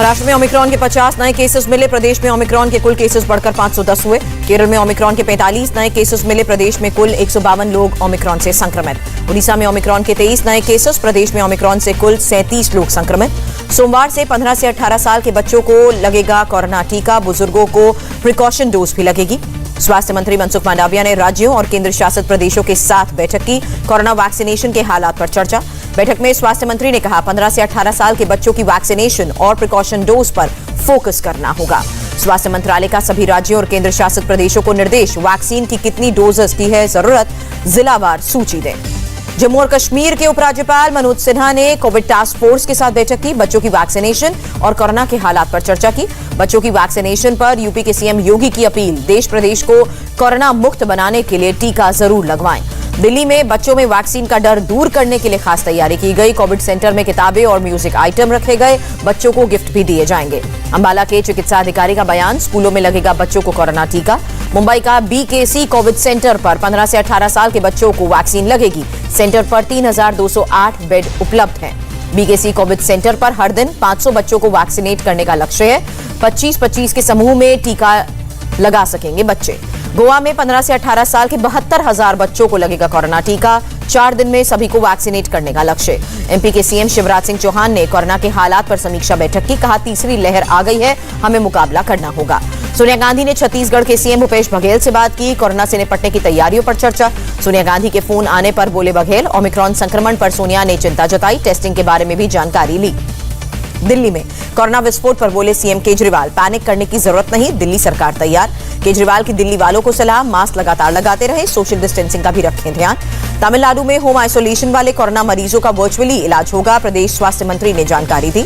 महाराष्ट्र में ओमिक्रॉन के 50 नए केसेस मिले। प्रदेश में ओमिक्रॉन के कुल केसेस बढ़कर 510 हुए। केरल में ओमिक्रॉन के 45 नए केसेस मिले। प्रदेश में कुल 152 लोग ओमिक्रॉन से संक्रमित। उड़ीसा में ओमिक्रॉन के 23 नए केसेस। प्रदेश में ओमिक्रॉन से कुल 37 लोग संक्रमित। सोमवार से 15 से 18 साल के बच्चों को लगेगा कोरोना टीका। बुजुर्गों को प्रिकॉशन डोज भी लगेगी। स्वास्थ्य मंत्री मनसुख मांडविया ने राज्यों और केंद्र शासित प्रदेशों के साथ बैठक की। कोरोना वैक्सीनेशन के हालात पर चर्चा। बैठक में स्वास्थ्य मंत्री ने कहा 15 से 18 साल के बच्चों की वैक्सीनेशन और प्रिकॉशन डोज पर फोकस करना होगा। स्वास्थ्य मंत्रालय का सभी राज्यों और केंद्र शासित प्रदेशों को निर्देश, वैक्सीन की कितनी डोजेस की है जरूरत, जिलावार सूची दें। जम्मू और कश्मीर के उपराज्यपाल मनोज सिन्हा ने कोविड टास्क फोर्स के साथ बैठक की। बच्चों की वैक्सीनेशन और कोरोना के हालात पर चर्चा की। बच्चों की वैक्सीनेशन पर यूपी के सीएम योगी की अपील, देश प्रदेश को कोरोना मुक्त बनाने के लिए टीका जरूर लगवाएं। दिल्ली में बच्चों में वैक्सीन का डर दूर करने के लिए खास तैयारी की गई। कोविड सेंटर में किताबें और म्यूजिक आइटम रखे गए। बच्चों को गिफ्ट भी दिए जाएंगे। अंबाला के चिकित्सा अधिकारी का बयान, स्कूलों में लगेगा बच्चों को कोरोना टीका। मुंबई का बीकेसी कोविड सेंटर पर 15 से 18 साल के बच्चों को वैक्सीन लगेगी। सेंटर पर 3208 बेड उपलब्ध हैं। बीकेसी कोविड सेंटर पर हर दिन 500 बच्चों को वैक्सीनेट करने का लक्ष्य है। 25-25 के समूह में टीका लगा सकेंगे बच्चे। गोवा में 15 से 18 साल के 72,000 बच्चों को लगेगा कोरोना टीका। 4 दिन में सभी को वैक्सीनेट करने का लक्ष्य। एमपी के सीएम शिवराज सिंह चौहान ने कोरोना के हालात पर समीक्षा बैठक की। कहा तीसरी लहर आ गई है, हमें मुकाबला करना होगा। सोनिया गांधी ने छत्तीसगढ़ के सीएम भूपेश बघेल से बात की। कोरोना से निपटने की तैयारियों पर चर्चा। सोनिया गांधी के फोन आने पर बोले बघेल। ओमिक्रॉन संक्रमण पर सोनिया ने चिंता जताई। टेस्टिंग के बारे में भी जानकारी ली। दिल्ली में कोरोना विस्फोट पर बोले सीएम केजरीवाल, पैनिक करने की जरूरत नहीं, दिल्ली सरकार तैयार। केजरीवाल की दिल्ली वालों को सलाह, मास्क लगातार लगाते रहे, सोशल डिस्टेंसिंग का भी रखें ध्यान। तमिलनाडु में होम आइसोलेशन वाले कोरोना मरीजों का वर्चुअली इलाज होगा। प्रदेश स्वास्थ्य मंत्री ने जानकारी दी।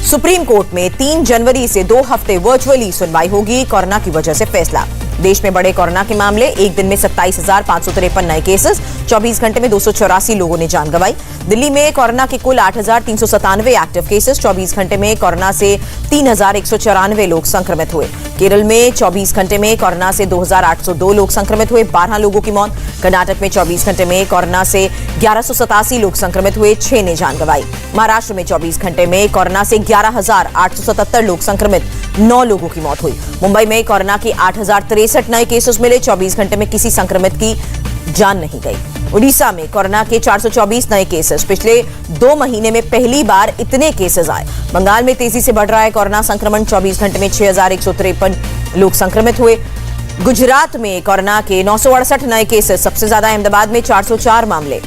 सुप्रीम कोर्ट में 3 जनवरी से 2 हफ्ते वर्चुअली सुनवाई होगी। कोरोना की वजह से फैसला। देश में बढ़े कोरोना के मामले, एक दिन में 27,553 नए केसेस। 24 घंटे में 284 लोगों ने जान गंवाई। दिल्ली में कोरोना के कुल 8,397 एक्टिव केसेस। 24 घंटे में कोरोना से 3,194 लोग संक्रमित हुए। केरल में 24 घंटे में कोरोना से 2,802 लोग संक्रमित हुए, 12 लोगों की मौत। कर्नाटक में 24 घंटे में कोरोना से 1187 लोग संक्रमित हुए, 6 ने जान गंवाई। महाराष्ट्र में 24 घंटे में कोरोना से 11,877 लोग संक्रमित, 9 लोगों की मौत हुई। मुंबई में कोरोना के 8,063 नए केसेस मिले। 24 घंटे में किसी संक्रमित की जान नहीं गई। उड़ीसा में कोरोना के 424 नए केसेस। पिछले 2 महीने में पहली बार इतने केसेस आए। बंगाल में तेजी से बढ़ रहा है कोरोना संक्रमण। 24 घंटे में 6,153 लोग संक्रमित हुए। गुजरात में कोरोना के 968 नए केसेस। सबसे ज्यादा अहमदाबाद में 404 मामले।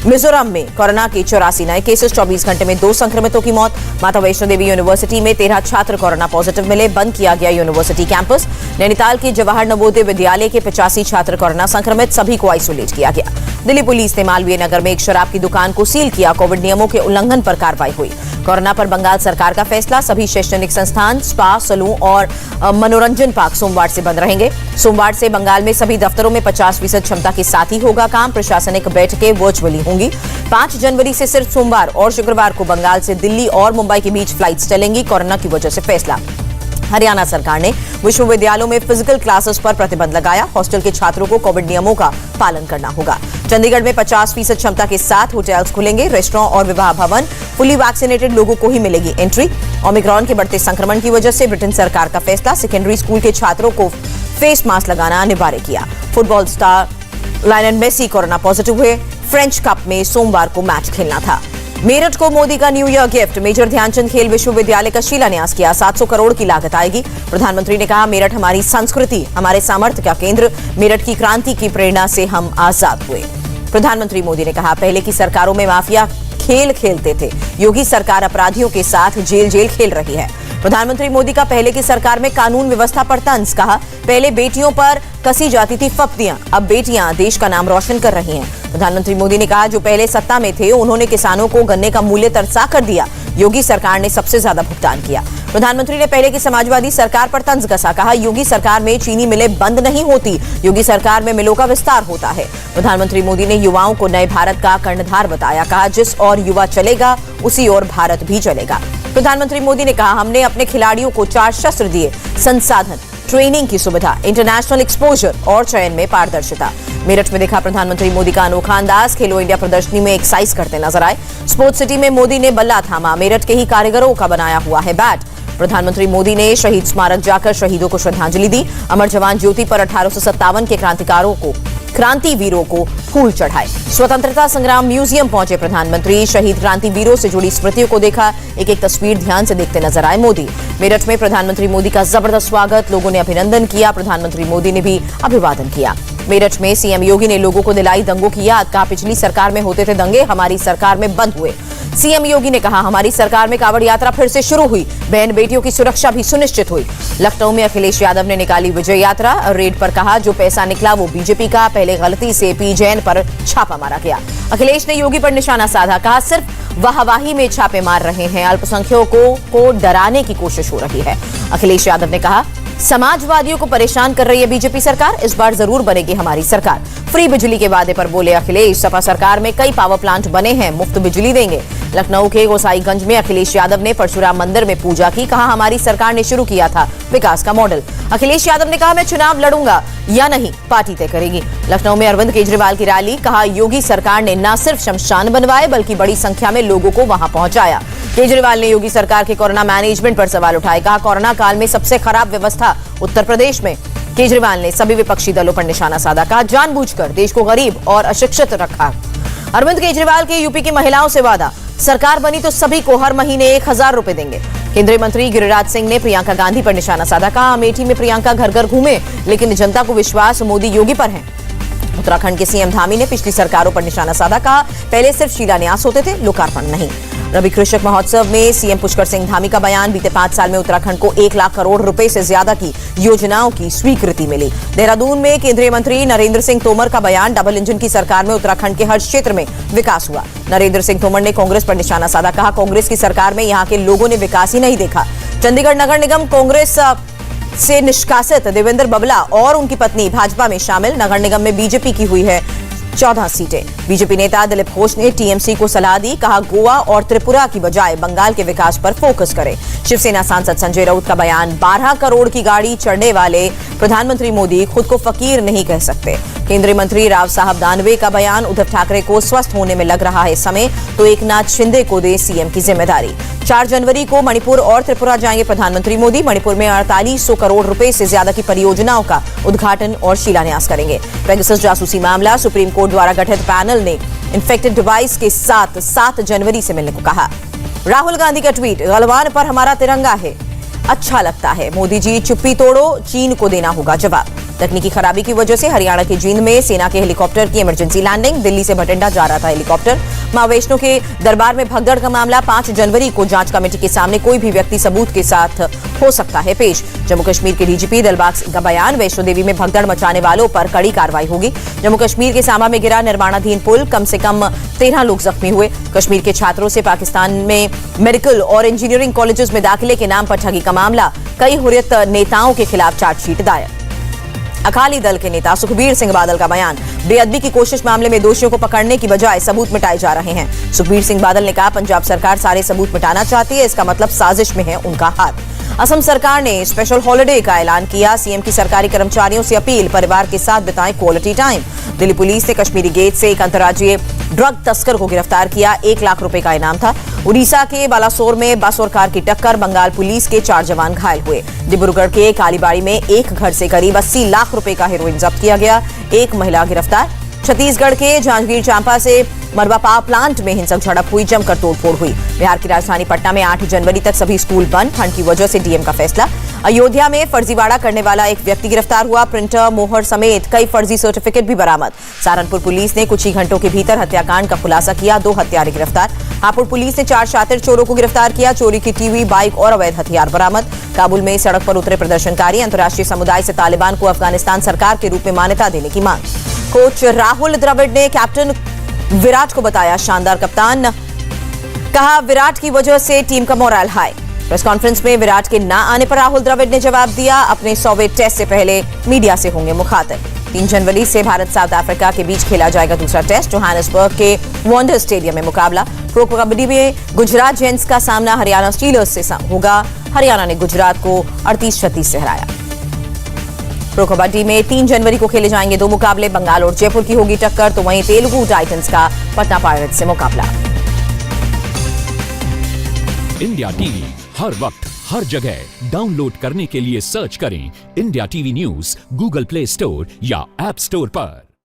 मिजोरम में कोरोना के 84 नए केसेस। 24 घंटे में 2 संक्रमितों की मौत। माता वैष्णो देवी यूनिवर्सिटी में 13 छात्र कोरोना पॉजिटिव मिले, बंद किया गया यूनिवर्सिटी कैंपस। नैनीताल के जवाहर नवोदय विद्यालय के 85 छात्र कोरोना संक्रमित, सभी को आइसोलेट किया गया। दिल्ली पुलिस ने मालवीय नगर में एक शराब की दुकान को सील किया। कोविड नियमों के उल्लंघन पर कार्रवाई हुई। कोरोना पर बंगाल सरकार का फैसला, सभी शैक्षणिक संस्थान, स्पा, सलून और मनोरंजन पार्क सोमवार से बंद रहेंगे। सोमवार से बंगाल में सभी दफ्तरों में 50% क्षमता के साथ ही होगा काम। प्रशासनिक बैठकें वर्चुअली होंगी। 5 जनवरी से सिर्फ सोमवार और शुक्रवार को बंगाल से दिल्ली और मुंबई के बीच फ्लाइट्स चलेंगी। कोरोना की वजह से फैसला। हरियाणा सरकार ने विश्वविद्यालयों में फिजिकल क्लासेस पर प्रतिबंध लगाया। हॉस्टल के छात्रों को कोविड नियमों का पालन करना होगा। चंडीगढ़ में 50% क्षमता के साथ होटल्स खुलेंगे। रेस्टोरेंट और विवाह भवन, फुली वैक्सीनेटेड लोगों को ही मिलेगी एंट्री। ओमिक्रॉन के बढ़ते संक्रमण की वजह से ब्रिटेन सरकार का फैसला, सेकेंडरी स्कूल के छात्रों को फेस मास्क लगाना अनिवार्य किया। Football star Lionel Messi corona positive हुए। फ्रेंच कप में सोमवार को मैच खेलना था। मेरठ को मोदी का New Year gift, major Dhyanchand खेल विश्वविद्यालय का शिलान्यास किया। 700 करोड़ की लागत आएगी। प्रधानमंत्री ने कहा मेरठ हमारी संस्कृति, हमारे सामर्थ्य का केंद्र। मेरठ की क्रांति की प्रेरणा से हम आजाद हुए। प्रधानमंत्री मोदी ने कहा पहले की सरकारों में माफिया खेल खेलते थे, योगी सरकार अपराधियों के साथ जेल जेल खेल रही है। प्रधानमंत्री मोदी का पहले की सरकार में कानून व्यवस्था पर तंज। कहा पहले बेटियों पर कसी जाती थी फप्तियां, अब बेटियां देश का नाम रोशन कर रही हैं। प्रधानमंत्री मोदी ने कहा जो पहले सत्ता में थे उन्होंने किसानों को गन्ने का मूल्य तरसा कर दिया, योगी सरकार ने सबसे ज्यादा भुगतान किया। प्रधानमंत्री ने पहले की समाजवादी सरकार पर तंज कसा। कहा योगी सरकार में चीनी मिलें बंद नहीं होती, योगी सरकार में मिलों का विस्तार होता है। प्रधानमंत्री मोदी ने युवाओं को नए भारत का कर्णधार बताया। कहा जिस और युवा चलेगा उसी और भारत भी चलेगा। प्रधानमंत्री मोदी ने कहा हमने अपने खिलाड़ियों को 4 शस्त्र दिए, संसाधन, ट्रेनिंग की सुविधा, इंटरनेशनल एक्सपोजर और चयन में पारदर्शिता। मेरठ में देखा प्रधानमंत्री मोदी का अनोखा अंदाज। खेलो इंडिया प्रदर्शनी में एक्सरसाइज करते नजर आए। स्पोर्ट्स सिटी में मोदी ने बल्ला थामा। मेरठ के ही कारीगरों का बनाया हुआ है बैट। प्रधानमंत्री मोदी ने शहीद स्मारक जाकर शहीदों को श्रद्धांजलि दी। अमर जवान ज्योति पर 1857 के क्रांतिवीरों को फूल चढ़ाए। स्वतंत्रता संग्राम म्यूजियम पहुंचे प्रधानमंत्री। शहीद क्रांतिवीरों से जुड़ी स्मृतियों को देखा। एक तस्वीर ध्यान से देखते नजर आए मोदी। मेरठ में प्रधानमंत्री मोदी का जबरदस्त स्वागत, लोगों ने अभिनंदन किया। प्रधानमंत्री मोदी ने भी अभिवादन किया। मेरठ में सीएम योगी ने लोगों को दिलाई दंगों की याद। कहा पिछली सरकार में होते थे दंगे, हमारी सरकार में बंद हुए। सीएम योगी ने कहा हमारी सरकार में कांवड़ यात्रा फिर से शुरू हुई, बहन बेटियों की सुरक्षा भी सुनिश्चित हुई। लखनऊ में अखिलेश यादव ने निकाली विजय यात्रा। रेड पर कहा जो पैसा निकला वो बीजेपी का, पहले गलती से पी जैन पर छापा मारा गया। अखिलेश ने योगी पर निशाना साधा। कहा सिर्फ वाहवाही में छापे मार रहे हैं, अल्पसंख्यकों को डराने की कोशिश हो रही है। अखिलेश यादव ने कहा समाजवादियों को परेशान कर रही है बीजेपी सरकार, इस बार जरूर बनेगी हमारी सरकार। फ्री बिजली के वादे पर बोले अखिलेश, सपा सरकार में कई पावर प्लांट बने हैं, मुफ्त बिजली देंगे। लखनऊ के गोसाईगंज में अखिलेश यादव ने परशुराम मंदिर में पूजा की। कहा हमारी सरकार ने शुरू किया था विकास का मॉडल। अखिलेश यादव ने कहा मैं चुनाव लड़ूंगा या नहीं पार्टी तय करेगी। लखनऊ में अरविंद केजरीवाल की रैली। कहा योगी सरकार ने न सिर्फ शमशान बनवाए बल्कि बड़ी संख्या में लोगों को वहां पहुंचाया। केजरीवाल ने योगी सरकार के कोरोना मैनेजमेंट पर सवाल उठाए। कहा कोरोना काल में सबसे खराब व्यवस्था उत्तर प्रदेश में। केजरीवाल ने सभी विपक्षी दलों पर निशाना साधा। कहा जानबूझकर देश को गरीब और अशिक्षित रखा। अरविंद केजरीवाल के यूपी की महिलाओं से वादा, सरकार बनी तो सभी को हर महीने 1000 रुपए देंगे। केंद्रीय मंत्री गिरिराज सिंह ने प्रियंका गांधी पर निशाना साधा। कहा अमेठी में प्रियंका घर घर घूमे लेकिन जनता को विश्वास मोदी योगी पर है। उत्तराखंड के सीएम धामी ने पिछली सरकारों पर निशाना साधा। कहा पहले सिर्फ शिलान्यास होते थे, लोकार्पण नहीं। रवि कृषक महोत्सव में सीएम पुष्कर सिंह धामी का बयान। बीते 5 साल में उत्तराखंड को 1 लाख करोड़ रुपए से ज्यादा की योजनाओं की स्वीकृति मिली। देहरादून में केंद्रीय मंत्री नरेंद्र सिंह तोमर का बयान। डबल इंजन की सरकार में उत्तराखंड के हर क्षेत्र में विकास हुआ। नरेंद्र सिंह तोमर ने कांग्रेस पर निशाना साधा। कहा कांग्रेस की सरकार में यहाँ के लोगों ने विकास ही नहीं देखा। चंडीगढ़ नगर निगम कांग्रेस से निष्कासित देवेंद्र बबला और उनकी पत्नी भाजपा में शामिल। नगर निगम में बीजेपी की हुई है 14 सीटें। बीजेपी नेता दिलीप घोष ने टीएमसी को सलाह दी। कहा गोवा और त्रिपुरा की बजाय बंगाल के विकास पर फोकस करें। शिवसेना सांसद संजय राउत का बयान। 12 करोड़ की गाड़ी चढ़ने वाले प्रधानमंत्री मोदी खुद को फकीर नहीं कह सकते। केंद्रीय मंत्री राव साहब दानवे का बयान। उद्धव ठाकरे को स्वस्थ होने में लग रहा है समय, तो एकनाथ शिंदे को दे सीएम की जिम्मेदारी। 4 जनवरी को मणिपुर और त्रिपुरा जाएंगे प्रधानमंत्री मोदी। मणिपुर में 4800 करोड़ रुपए से ज्यादा की परियोजनाओं का उद्घाटन और शिलान्यास करेंगे। पेगासस जासूसी मामला। सुप्रीम कोर्ट द्वारा गठित पैनल ने इन्फेक्टेड डिवाइस के साथ 7 जनवरी से मिलने को कहा। राहुल गांधी का ट्वीट। गलवान पर हमारा तिरंगा है, अच्छा लगता है। मोदी जी चुप्पी तोड़ो, चीन को देना होगा जवाब। तकनीकी खराबी की वजह से हरियाणा के जींद में सेना के हेलीकॉप्टर की इमरजेंसी लैंडिंग। दिल्ली से भटिंडा जा रहा था हेलीकॉप्टर। मां वैष्णो के दरबार में भगदड़ का मामला। 5 जनवरी को जांच कमेटी के सामने कोई भी व्यक्ति सबूत के साथ हो सकता है पेश। जम्मू कश्मीर के डीजीपी दिलबाग का बयान। वैष्णो देवी में भगदड़ मचाने वालों पर कड़ी कार्रवाई होगी। जम्मू कश्मीर के सांबा में गिरा निर्माणाधीन पुल, कम से कम 13 लोग जख्मी हुए। कश्मीर के छात्रों से पाकिस्तान में मेडिकल और इंजीनियरिंग कॉलेजेस में दाखिले के नाम पर ठगी का मामला। कई हुर्रियत नेताओं के खिलाफ चार्जशीट दायर। अकाली दल के नेता सुखबीर सिंह बादल का बयान। बेअदबी की कोशिश मामले में दोषियों को पकड़ने की बजाय सबूत मिटाए जा रहे हैं। सुखबीर सिंह बादल ने कहा पंजाब सरकार सारे सबूत मिटाना चाहती है, इसका मतलब साजिश में है उनका हाथ। असम सरकार ने स्पेशल हॉलिडे का ऐलान किया। सीएम की सरकारी कर्मचारियों से अपील, परिवार के साथ बिताएं क्वालिटी टाइम। दिल्ली पुलिस ने कश्मीरी गेट से एक अंतर्राज्यीय ड्रग तस्कर को गिरफ्तार किया। 1 लाख रुपए का इनाम था। उड़ीसा के बालासोर में बस और कार की टक्कर। बंगाल पुलिस के 4 जवान घायल हुए। डिब्रूगढ़ के कालीबाड़ी में एक घर से करीब 80 लाख रुपए का हेरोइन जब्त किया गया। 1 महिला गिरफ्तार। छत्तीसगढ़ के जांजगीर चांपा से मरवा पावर प्लांट में हिंसक झड़प हुई, जमकर तोड़फोड़ हुई। बिहार की राजधानी पटना में 8 जनवरी तक सभी स्कूल बंद, ठंड की वजह से डीएम का फैसला। अयोध्या में फर्जीवाड़ा करने वाला एक व्यक्ति गिरफ्तार हुआ। प्रिंटर, मोहर समेत कई फर्जी सर्टिफिकेट भी बरामद। सहारनपुर पुलिस ने कुछ ही घंटों के भीतर हत्याकांड का खुलासा किया। 2 हत्यारे गिरफ्तार। हापुड़ पुलिस ने 4 शातिर चोरों को गिरफ्तार किया। चोरी की टीवी, बाइक और अवैध हथियार बरामद। काबुल में सड़क पर उतरे प्रदर्शनकारी। अंतर्राष्ट्रीय समुदाय से तालिबान को अफगानिस्तान सरकार के रूप में मान्यता देने की मांग। कोच राहुल द्रविड़ ने कैप्टन विराट को बताया शानदार कप्तान। कहा विराट की वजह से टीम का मोरल हाई। प्रेस कॉन्फ्रेंस में विराट के ना आने पर राहुल द्रविड़ ने जवाब दिया। अपने 100वें टेस्ट से पहले मीडिया से होंगे मुखातिब। 3 जनवरी से भारत साउथ अफ्रीका के बीच खेला जाएगा दूसरा टेस्ट। जोहानिसबर्ग के वॉन्डर स्टेडियम में मुकाबला। प्रो कबड्डी में गुजरात जेंट्स का सामना हरियाणा स्टीलर्स से होगा। हरियाणा ने गुजरात को 38-36 से हराया। प्रो कबड्डी में 3 जनवरी को खेले जाएंगे 2 मुकाबले। बंगाल और जयपुर की होगी टक्कर, तो वहीं तेलुगु टाइटंस का पटना पायरेट्स से मुकाबला। इंडिया टीवी हर वक्त हर जगह डाउनलोड करने के लिए सर्च करें India TV news Google play store या ऐप स्टोर पर।